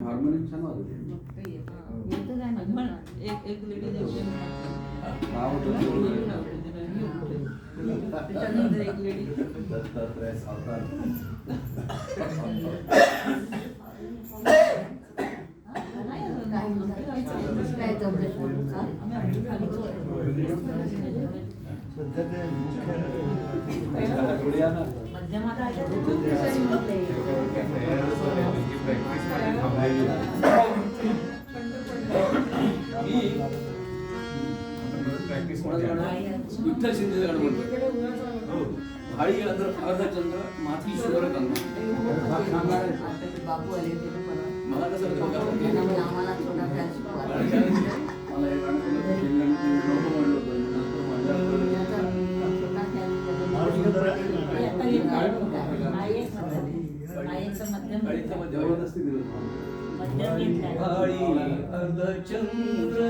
Harmonium छान वाजवते. एक lady नाव होतं त्याच्यानंतर एक लेडी दत्तात्रय सावकार. विठ्ठल शिंदे गाणं म्हणतो. भाळी अर्धचंद्र माथी शुभ्र गंगा. मला कसं मला हे गाणं भाळी अर्धचंद्र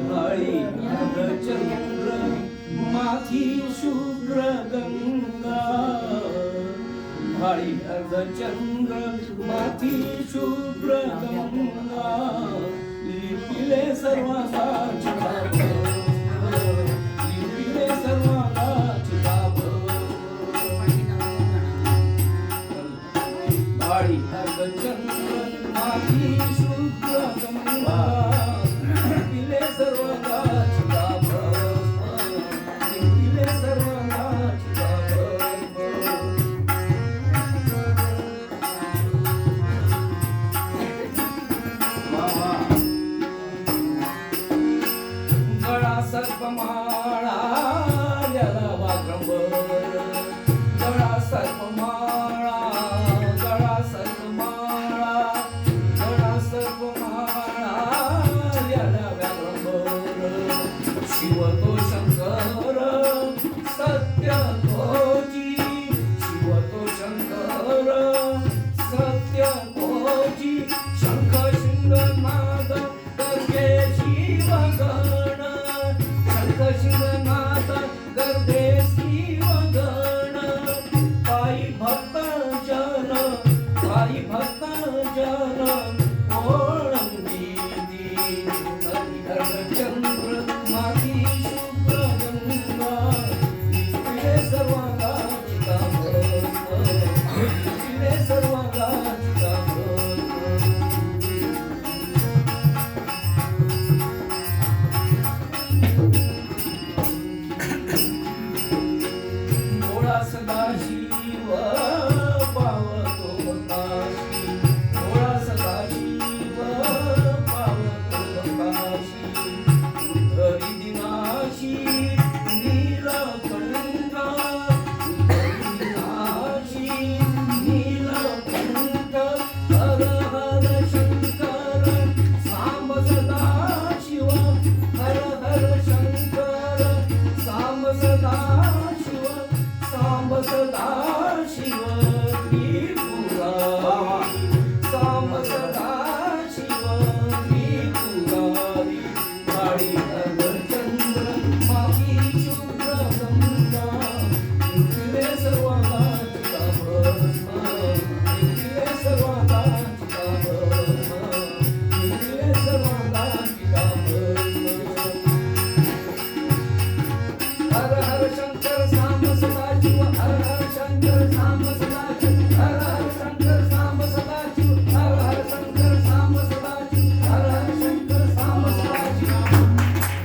भाळी अर्धचंद्र माथी शुभ्र गंगा. भाळी अर्धचंद्र माथी शुभ्र गंगा. लिपिले सर्वांना चिताभ, लिपिले सर्वांना चिताभ. भाळी अर्धचंद्र माथी शुभ्र गंगा.